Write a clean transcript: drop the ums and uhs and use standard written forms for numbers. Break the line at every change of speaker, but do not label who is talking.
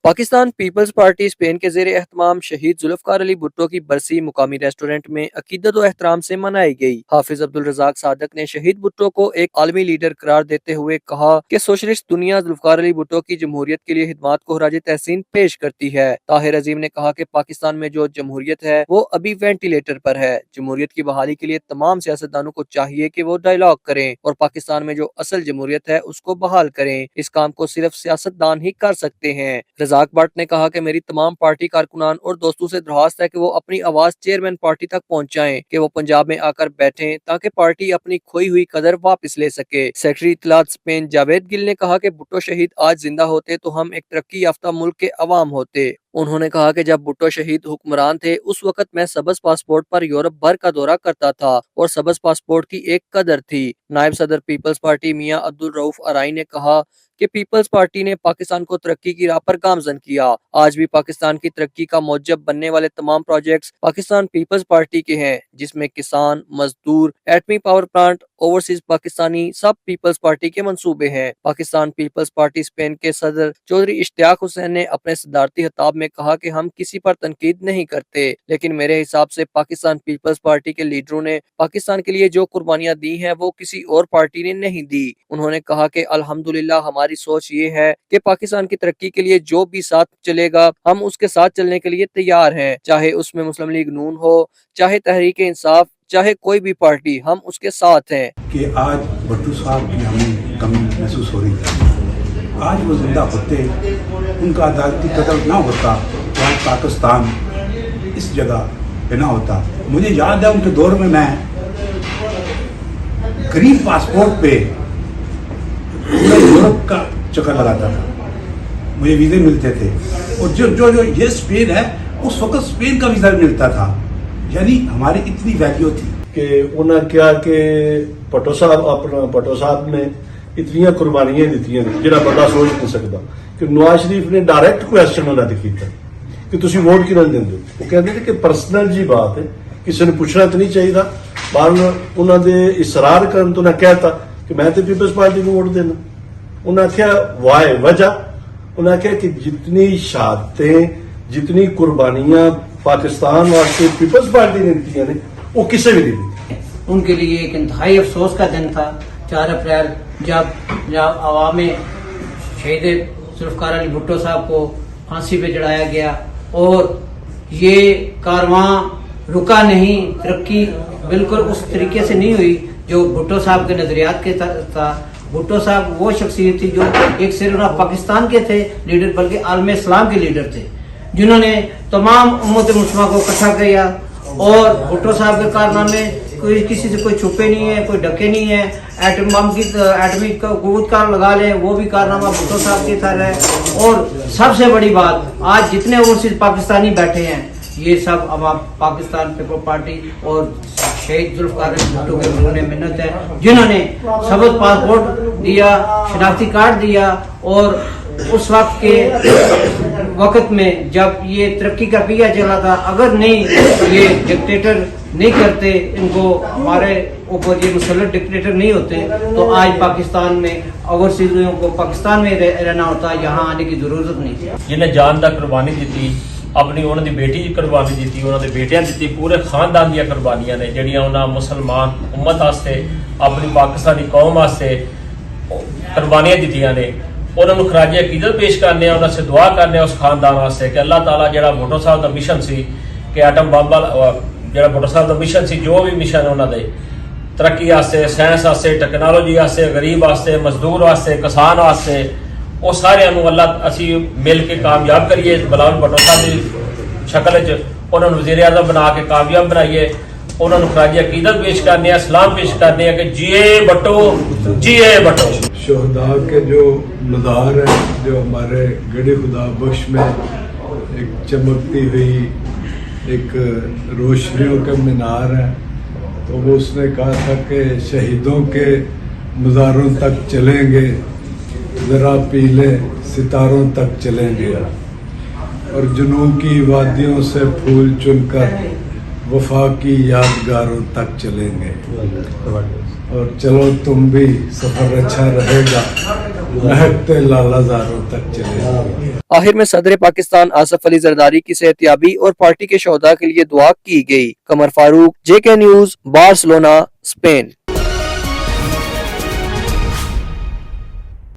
Pakistan peoples party Spain के ज़ेर एहतमाम शहीद जुल्फ़कार अली भुट्टो की बरसी मुकामी रेस्टोरेंट में अकीदत व एहतराम से मनाई गई। हाफिज अब्दुल रज़ाक सादक ने शहीद भुट्टो को एक आलमी लीडर करार देते हुए कहा कि सोशलिस्ट दुनिया जुल्फ़कार अली भुट्टो की जमहूरियत के लिए खिदमात को खराज तहसीन पेश करती है। ताहिर अजीम ने कहा कि पाकिस्तान में जो जमहूरियत है वो अभी वेंटिलेटर पर है। जमहूरियत की बहाली के लिए तमाम सियासतदानों को चाहिए कि वो डायलॉग करें और पाकिस्तान में जो असल जमहूरियत है उसको बहाल करें। इस काम को सिर्फ सियासतदान ही कर सकते हैं। रज़ाक भट्ट ने कहा कि मेरी तमाम पार्टी कारकुनान और दोस्तों से दरख्वास्त है कि वो अपनी आवाज चेयरमैन पार्टी तक पहुंचाएं कि वो पंजाब में आकर बैठें ताकि पार्टी अपनी खोई हुई कदर वापस ले सके। सेक्रेटरी इत्तलात स्पेन जावेद गिल ने कहा कि भुट्टो शहीद आज जिंदा होते तो हम एक तरक्की याफ्ता मुल्क के अवाम होते। उन्होंने कहा कि जब भुट्टो शहीद हुक्मरान थे उस वक्त मैं सबज पासपोर्ट पर यूरोप भर का दौरा करता था और सबज पासपोर्ट की एक कदर थी। नायब सदर पीपल्स पार्टी मियां अब्दुल रऊफ अराई ने कहा कि पीपल्स पार्टी ने पाकिस्तान को तरक्की की राह पर गामजन किया। आज भी पाकिस्तान की तरक्की का मौजब बनने वाले तमाम प्रोजेक्ट्स पाकिस्तान पीपल्स पार्टी के हैं, जिसमें किसान, मजदूर, एटमी पावर प्लांट, ओवरसीज पाकिस्तानी सब पीपल्स पार्टी के मंसूबे हैं। पाकिस्तान पीपल्स पार्टी स्पेन के सदर चौधरी इश्तियाक हुसैन ने अपने सदारती खिताब में कहा कि हम किसी पर तनकीद नहीं करते, लेकिन मेरे हिसाब से पाकिस्तान पीपल्स पार्टी के लीडरों ने पाकिस्तान के लिए जो कुर्बानियां दी हैं वो किसी और पार्टी ने नहीं दी। उन्होंने कहा कि अल्हम्दुलिल्लाह हमारी सोच ये है कि पाकिस्तान की तरक्की के लिए जो भी साथ चलेगा हम उसके साथ चलने के लिए तैयार हैं, चाहे उसमें मुस्लिम लीग नून हो, चाहे तहरीक इंसाफ, चाहे कोई भी पार्टी, हम उसके साथ हैं।
कि आज भुट्टो साहब की हमें कमी महसूस हो रही है। आज वो जिंदा होते, उनका अदालती कत्ल ना होता तो आज पाकिस्तान इस जगह पे ना होता। मुझे याद है उनके दौर में मैं ग्रीन पासपोर्ट पे पूरा यूरोप का चक्कर लगाता था, मुझे वीज़े मिलते थे और जो ये स्पेन है उस वक्त स्पेन का वीज़ा मिलता था, यानी हमारी इतनी वैल्यू थी।
कि उन्हें क्या कि भुट्टो साहब ने इतनी कुर्बानियां दित्तियां ने जिहड़ा बंदा सोच नहीं सकता। कि नवाज शरीफ ने डायरैक्ट क्वेश्चन उन्होंने किया कि तुसीं वोट किहनूं दिंदे हो। वो कहते थे कि पर्सनल जी बात है, किसी ने पूछना तो नहीं चाहिए। पर उन्होंने इसरार करन तो उन्हें कहता कि मैं तो पीपल्स पार्टी को वोट देना। उन्हें आख्या वाय वजह, उन्हें आख्या कि जितनी शहादतें, जितनी कुर्बानियां पाकिस्तान वास्ते पीपल्स पार्टी ने दी ने वो किसी भी नहीं दी।
उनके लिए एक इंतहाई अफसोस का दिन था 4 अप्रैल जब आवाम शहीद जुल्फ़कार अली भुट्टो साहब को फांसी पे चढ़ाया गया और ये कारवां रुका नहीं। तरक्की बिल्कुल उस तरीके से नहीं हुई जो भुट्टो साहब के नजरियात के था। भुट्टो साहब वो शख्सियत थी जो एक सिर्फ पाकिस्तान के थे लीडर बल्कि आलम इस्लाम के लीडर थे, जिन्होंने तमाम उम्मत मुस्लिमा को इकट्ठा किया। और भुट्टो साहब के कारनामे कोई किसी से कोई छुपे नहीं है, कोई ढके नहीं है। एटमी कुव्वत का लगा ले वो भी कारनामा भुट्टो साहब की तरह है। और सबसे बड़ी बात, आज जितने ओवरसीज पाकिस्तानी बैठे हैं ये सब अब पाकिस्तान पीपल पार्टी और शहीद जुल्फ़कार अली भुट्टो के लोगों ने मिन्नत है, जिन्होंने सबज पासपोर्ट दिया, शनाख्ती कार्ड दिया। और उस वक्त के वक्त में जब ये तरक्की का पिया चला था, अगर नहीं ये डिक्टेटर नहीं करते, इनको हमारे ऊपर ये मुसल्लत डिक्टेटर नहीं होते तो आज पाकिस्तान में ओवरसीज़ों को पाकिस्तान में रहना होता, यहाँ आने की जरूरत नहीं थी।
जिन्हें जान दा कुर्बानी दी, अपनी उन्होंने बेटी की कुर्बानी दी, उन्होंने बेटियां दी, पूरे खानदान दी कुर्बानियां ने जिहड़ियां उन्होंने मुसलमान उम्मत वास्ते, अपनी पाकिस्तानी कौम वास्ते कुर्बानियां दित्तियां ने। उन्होंने खराज अकीदत पेश करने, उन्होंने दुआ करने उस खानदान वास्ते कि अल्लाह ताला जिहड़ा भुट्टो साहब का मिशन सी कि एटम बम जिहड़ा भुट्टो साहब का मिशन सी, जो भी मिशन उन्होंने तरक्की वास्ते, साइंस वास्ते, टैक्नोलॉजी वास्ते, गरीब वास्ते, मजदूर वास्ते, किसान वास्ते, वो सारे अल्लाह असी मिल के कामयाब करिए। बिलावल भुट्टो साहब की शक्ल च उन्होंने वज़ीर आज़म बना के कामयाब बनाइए। उन्होंने खराज अकीदत पेश करने, सलाम पेश करने कि जिए भुट्टो, जिए भुट्टो।
शहदा के जो मज़ार है, जो हमारे गढ़ी खुदा बख्श में एक चमकती हुई एक रोशनियों का मीनार है, तो वो उसने कहा था कि शहीदों के मज़ारों तक चलेंगे, ज़रा पीले सितारों तक चलेंगे, और जुनून की वादियों से फूल चुनकर वफा की यादगारों तक चलेंगे। और चलो तुम भी, सफर अच्छा रहेगा, महकते लालाजारों तक चलेंगे।
آخر میں صدر پاکستان آصف علی زرداری کی صحتیابی اور پارٹی کے شہداء کے لیے دعا کی گئی۔ قمر فاروق، JK نیوز، بارسلونا، اسپین۔